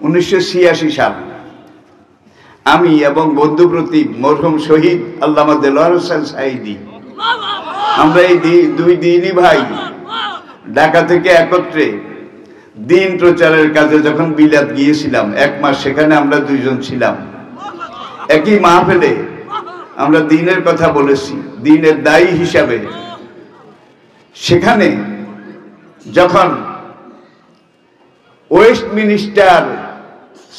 1986 সাল আমি এবং বন্ধুপ্রতি মরহুম শহীদ আল্লামা দেলোয়ার হোসেন সাঈদী আমরা এই দুই দিনই ভাই ঢাকা থেকে একত্রে দিন প্রচারের কাজে যখন বিলাত গিয়েছিলাম 1 মাস সেখানে আমরা দুইজন ছিলাম। একই মাহফিলে আমরা দ্বীনের কথা বলেছি, দ্বীনের দায়ী হিসাবে। সেখানে যখন ওয়েস্টমিনিস্টার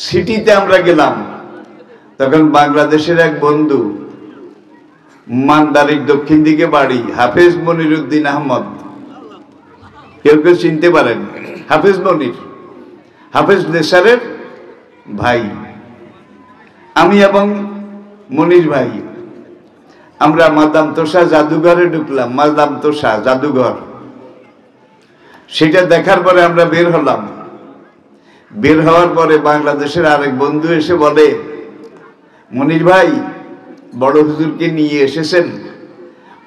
সিটিতে আমরা গেলাম তখন বাংলাদেশের এক বন্ধু, মানদারির দক্ষিণ দিকে বাড়ি, হাফেজ মনিরুদ্দিন আহমদ, কেউ কেউ চিনতে পারেন, হাফেজ মনির, হাফেজ নেসারের ভাই। আমি এবং মনির ভাই আমরা মাদাম তোষা জাদুঘরে ঢুকলাম। মাদাম তোষা জাদুঘর, সেটা দেখার পরে আমরা বের হলাম। বের হওয়ার পরে বাংলাদেশের আরেক বন্ধু এসে বলে, মনির ভাই বড় হুজুরকে নিয়ে এসেছেন,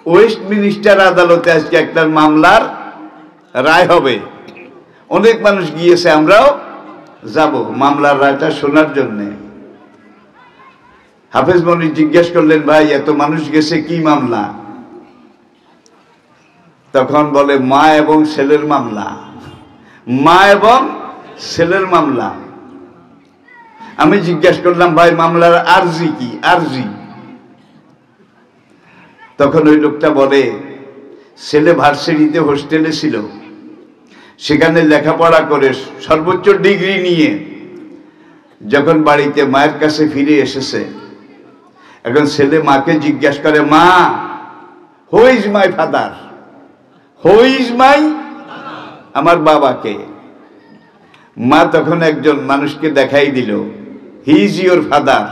ওয়েস্টমিনিস্টার আদালতে আজকে একটা মামলার রায় হবে, অনেক মানুষ গিয়েছে, আমরাও যাব মামলার রায়টা শোনার জন্য। হাফেজ মনির জিজ্ঞেস করলেন, ভাই এত মানুষ গেছে, কি মামলা? তখন বলে, মা এবং ছেলের মামলা, মা এবং ছেলের মামলা। আমি জিজ্ঞাসা করলাম, ভাই মামলার আরজি কি? আরজি। তখন ওই লোকটা বলে, ছেলে ভার্সিটিতে হোস্টেলে ছিল, সেখানে লেখাপড়া করে সর্বোচ্চ ডিগ্রি নিয়ে যখন বাড়িতে মায়ের কাছে ফিরে এসেছে, এখন ছেলে মাকে জিজ্ঞাসা করে, মা who is my father? Who is my, আমার বাবাকে। মা তখন একজন মানুষকে দেখাই দিল, হি ইজ ইউর ফাদার,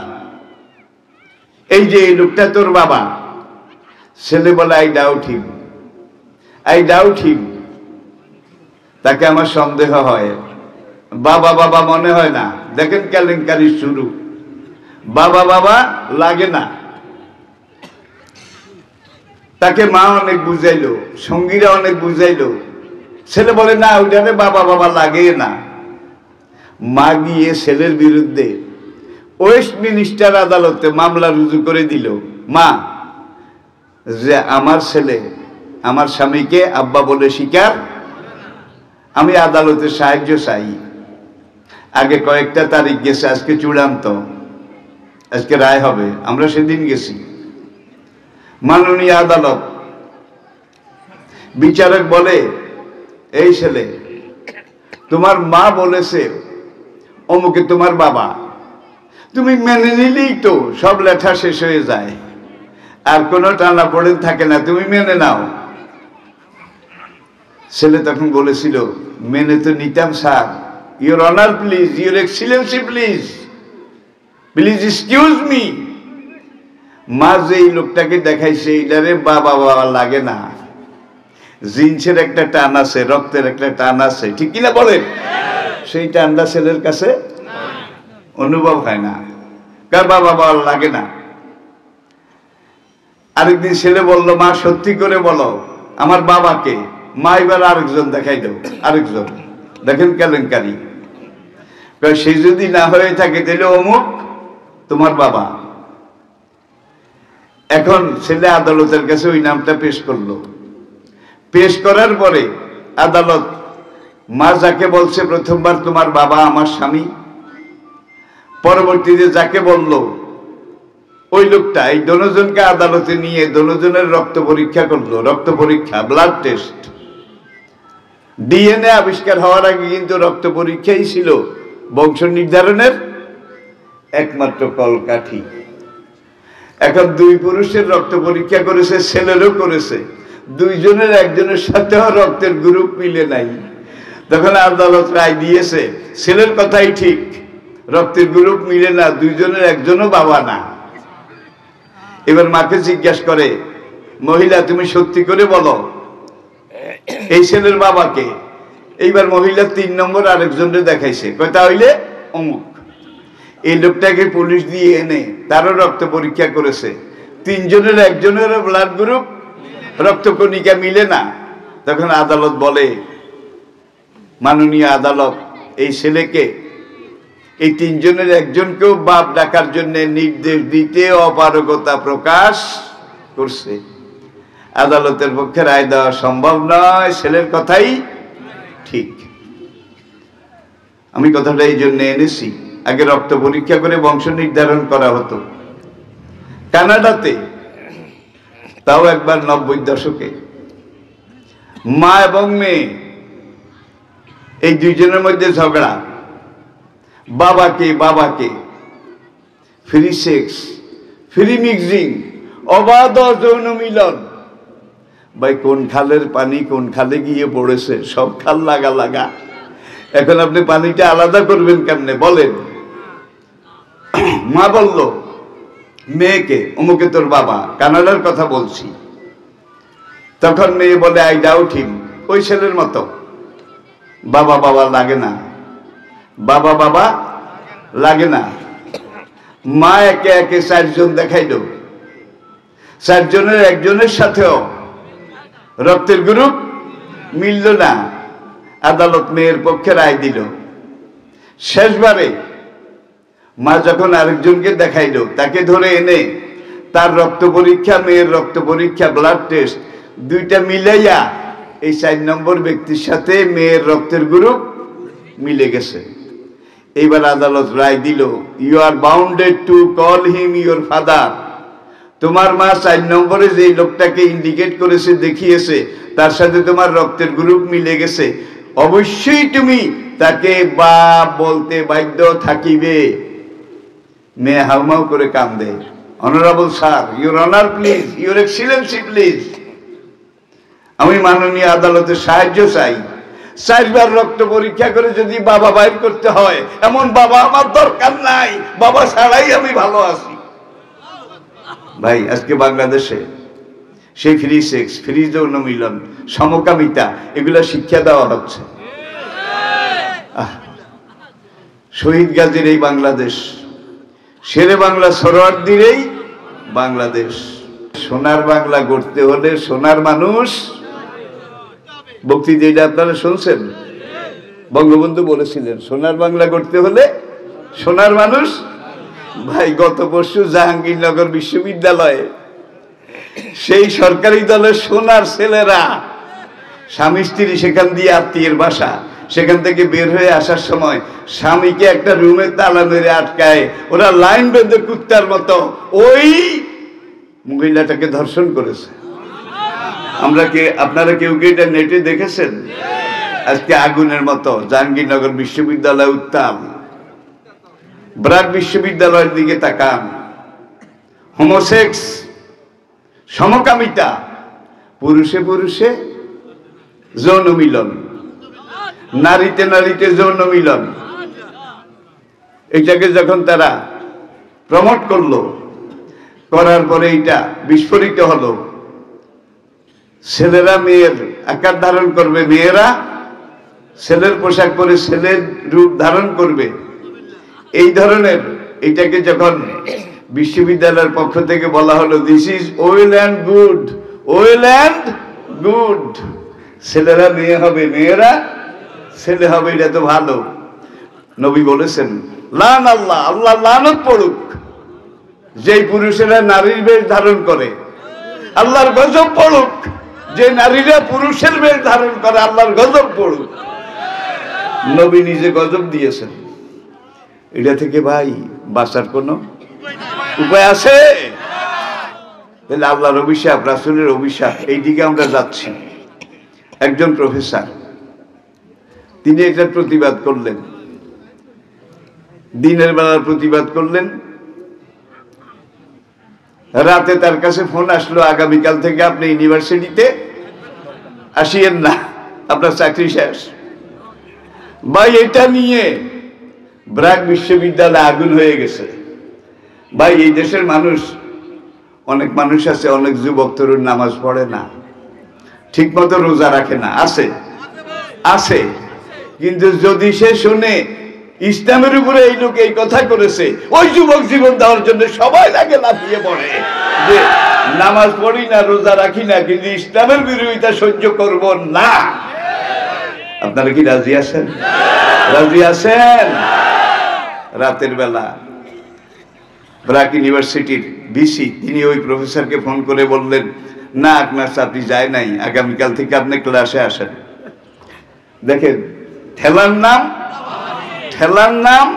এই যে এই লোকটা তোর বাবা। ছেলে বলে, I doubt him, I doubt him, তাকে আমার সন্দেহ হয়, বাবা বাবা মনে হয় না। দেখেন কেলেঙ্কারি শুরু, বাবা বাবা লাগে না। তাকে মা অনেক বুঝাইলো, সঙ্গীরা অনেক বুঝাইলো, ছেলে বলে না, ওইটারে বাবা বাবা লাগে না। মা গিয়ে ছেলের বিরুদ্ধে ওয়েস্টমিনিস্টার আদালতে মামলা রুজু করে দিল, মা যে আমার ছেলে আমার স্বামীকে আব্বা বলে স্বীকার, আমি আদালতে সাহায্য চাই। আগে কয়েকটা তারিখ গেছে, আজকে চূড়ান্ত, আজকে রায় হবে। আমরা সেদিন গেছি মাননীয় আদালত। বিচারক বলে, এই ছেলে, তোমার মা বলেছে অমুকে তোমার বাবা, তুমি মেনে নিলেই তো সব লেখা শেষ হয়ে যায়, আর কোনো টানা পড়ে থাকে না, তুমি মেনে নাও। ছেলে তখন বলেছিল, মেনে তো নিতাম sir, your honour please, your excellency please, please excuse me. মা যে এই লোকটাকে দেখাইছে, এইটারে বাবা বাবা লাগে না, জিন্সের একটা টান আছে, রক্তের একটা টান আছে, ঠিক কিনা বলেন? সেই টানটা ছেলের কাছে অনুভব হয় না, কার বাবা বাবা লাগে না। আরেকদিন ছেলে বলল, মা সত্যি করে বলো আমার বাবাকে। মা এবার আরেকজন দেখাই দেব, আরেকজন। দেখেন কেলেঙ্কারি, সে যদি না হয়ে থাকে তাহলে অমুক তোমার বাবা। এখন ছেলে আদালতের কাছে ওই নামটা পেশ করলো। পেশ করার পরে আদালত, মা যাকে বলছে প্রথমবার তোমার বাবা আমার স্বামী, পরবর্তীতে যাকে বলল ওই লোকটা, এই দোনোজনকে আদালতে নিয়ে দোনোজনের রক্ত পরীক্ষা করলো। রক্ত পরীক্ষা, ব্লাড টেস্ট। ডিএনএ আবিষ্কার হওয়ার আগে কিন্তু রক্ত পরীক্ষাই ছিল বংশ নির্ধারণের একমাত্র কলকাঠি। এখন দুই পুরুষের রক্ত পরীক্ষা করেছে, ছেলেরও করেছে, দুইজনের একজনের সাথেও রক্তের গ্রুপ মিলে নাই। তখন আদালত রায় দিয়েছে, ছেলের কথাই ঠিক, রক্তের গ্রুপ মিলে না, দুইজনের একজনও বাবা না। এবার মাকে জিজ্ঞাসা করে, মহিলা তুমি সত্যি করে বলো এই ছেলের বাবাকে? এইবার মহিলা 3 নম্বর আরেকজনকে দেখাইছে, কথা হইলে অমুক। এই লোকটাকে পুলিশ দিয়ে এনে তারও রক্ত পরীক্ষা করেছে, 3 জনের একজনেরও ব্লাড গ্রুপ, রক্তকণিকা মিলে না। তখন আদালত বলে, মাননীয় আদালত, এই ছেলেকে এই তিনজনের একজনকেও বাপ ডাকার জন্য নির্দেশ দিতে অপারগতা প্রকাশ করছে। আদালতের পক্ষে রায় দেওয়া সম্ভব নয়, ছেলের কথাই ঠিক। আমি কথাটা এই জন্য এনেছি, আগে রক্ত পরীক্ষা করে বংশ নির্ধারণ করা হতো। কানাডাতে তাও একবার 90 দশকে মা এবং মেয়ে এই দুইজনের মধ্যে ঝগড়া, বাবাকে ফ্রি সেক্স, ফ্রি মিক্সিং, অবাধ যৌন মিলন। ভাই কোন খালের পানি কোন খালে গিয়ে পড়েছে, সব খাল লাগা লাগা। এখন আপনি পানিটা আলাদা করবেন কেমনে বলেন? মা বলল মেয়েকে, অমুকে তোর বাবা, কানাডার কথা বলছি। তখন মেয়ে বলে আই ডাউট হিম, ওই ছেলের মতো বাবা বাবা লাগে না, বাবা বাবা লাগে না। মা একে একে 4 জন দেখাইল, 4 জনের একজনের সাথেও রক্তের গ্রুপ মিলল না। আদালত মেয়ের পক্ষে রায় দিল। শেষবারে মা যখন আরেকজনকে দেখাইল, তাকে ধরে এনে তার রক্ত পরীক্ষা, মেয়ের রক্ত পরীক্ষা, ব্লাড টেস্ট দুইটা মিলাইয়া এই 4 নম্বর ব্যক্তির সাথে মেয়ের রক্তের গ্রুপ মিলে গেছে। এইবার আদালত রায় দিল, you are bounded to call him your father. তোমার মা 4 নম্বরে যে লোকটাকে ইন্ডিকেট করেছে, দেখিয়েছে, তার সাথে তোমার রক্তের গ্রুপ মিলে গেছে, অবশ্যই তুমি তাকে বাপ বলতে বাধ্য থাকিবে। মেয়ে হাউমাউ করে কান্দে, honourable sir, your honour please, your excellency please, আমি মাননীয় আদালতের সাহায্য চাই। 4 বার রক্ত পরীক্ষা করে যদি বাবা বাইর করতে হয়, এমন বাবা আমার দরকার নাই, বাবা ছাড়াই আমি ভালো আছি। ভাই আজকে বাংলাদেশে সেই ফ্রি সেক্স, ফ্রি যৌন মিলন, সমকামিতা, এগুলা শিক্ষা দেওয়া হচ্ছে। শহীদ গাজীর এই বাংলাদেশ, শেরে বাংলা সরোয়ার্দির এই বাংলাদেশ। সোনার বাংলা গড়তে হলে সোনার মানুষ, বক্তৃতা এটা আপনারা শুনছেন, বঙ্গবন্ধু বলেছিলেন সোনার বাংলা গড়তে হলে সোনার মানুষ। ভাই গত পরশু জাহাঙ্গীরনগর বিশ্ববিদ্যালয়ে সেই সরকারি দলের সোনার ছেলেরা স্বামী স্ত্রী, সেখান দিয়ে আত্মীয়ের বাসা, সেখান থেকে বের হয়ে আসার সময় স্বামীকে একটা রুমে তালা মেরে আটকায়, ওরা লাইন বেঁধে কুত্তার মতো ওই মহিলাটাকে ধর্ষণ করেছে। আপনারা কেউ কি এটা নেটে দেখেছেন? আজকে আগুনের মতো জাহাঙ্গীরনগর বিশ্ববিদ্যালয় উত্তাল। ব্র্যাক বিশ্ববিদ্যালয়ের দিকে তাকান, হোমোসেক্স, সমকামিতা, পুরুষে পুরুষে যৌন মিলন, নারীতে নারীতে যৌন মিলন, এটাকে যখন তারা প্রমোট করলো, করার পরে এটা বিস্ফোরিত হলো। ছেলেরা মেয়ের আকার ধারণ করবে, মেয়েরা ছেলের পোশাক পরে ছেলের রূপ ধারণ করবে, এই ধরনের এটাকে যখন বিশ্ববিদ্যালয়ের পক্ষ থেকে বলা হলো this is well and good, well and good, ছেলেরা মেয়ে হবে, মেয়েরা ছেলে হবে, এটা তো ভালো। নবী বলেছেন লান আল্লাহ, আল্লাহ লানত পড়ুক যেই পুরুষেরা নারীর বেশ ধারণ করে, আল্লাহর গজব পড়ুক যে নারীরা পুরুষের বেশ ধারণ করে, আল্লাহর গজব পড়ুক। নবী নিজে গজব দিয়েছেন। এটা থেকে ভাই বাঁচার কোনো উপায় আছে? তাহলে আল্লাহর অভিশাপ, রাসূলের অভিশাপ, এই দিকে আমরা যাচ্ছি। একজন প্রফেসর, তিনি এটার প্রতিবাদ করলেন, দিনের বেলার প্রতিবাদ করলেন। রাতে তার কাছে ফোন আসলো, আগামীকাল থেকে আপনি ইউনিভার্সিটিতে আসিয়েন না, আপনার চাকরি শেষ। ভাই এটা নিয়ে ব্র্যাক বিশ্ববিদ্যালয়ে আগুন হয়ে গেছে। ভাই এই দেশের মানুষ, অনেক মানুষ আছে, অনেক যুবক তরুণ নামাজ পড়ে না, ঠিক মতো রোজা রাখে না, আছে আছে, কিন্তু যদি সে শুনে ইসলামের উপরে এই লোক এই কথা করেছে, ওই যুবক জীবন দেওয়ার জন্য সবাই লাগে লাফিয়ে পড়ে যে নামাজ পড়ি না, রোজা রাখি না, কিন্তু ইসলামের বিরোধিতা সহ্য করব না। আপনারা কি রাজি আছেন? রাজি আছেন? রাতের বেলা ব্র্যাক ইউনিভার্সিটির ভিসি তিনি ওই প্রফেসরকে ফোন করে বললেন, না আপনার চাকরি যায় নাই, আগামীকাল থেকে আপনি ক্লাসে আসেন। দেখেন, ঠেলার নাম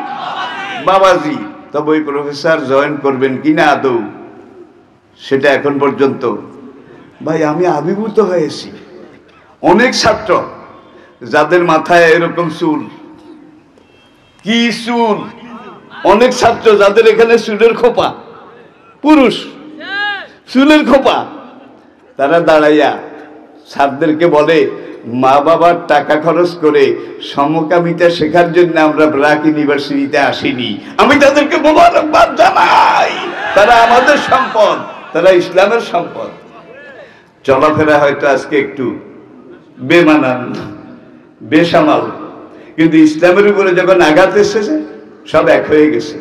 বাবাজি। তবে ওই প্রফেসর জয়েন করবেন কিনা আদৌ সেটা এখন পর্যন্ত, ভাই আমি আবির্ভূত হয়েছি। অনেক ছাত্র যাদের মাথায় এরকম চুল, কি চুল, অনেক ছাত্র যাদের এখানে চুলের খোপা, পুরুষ চুলের খোপা, তারা দাঁড়াইয়া ছাত্রদেরকে বলে, মা বাবার টাকা খরচ করে সমকামিতা শেখার জন্য আমরা ব্র্যাক ইউনিভার্সিটিতে আসিনি। আমি তাদেরকে মোবারকবাদ জানাই, তারা আমাদের সম্পদ, তারা ইসলামের সম্পদ। চলাফেরা হয়তো আজকে একটু বেমানান, বেসামাল, কিন্তু ইসলামের উপরে যখন আঘাত এসেছে সব এক হয়ে গেছে।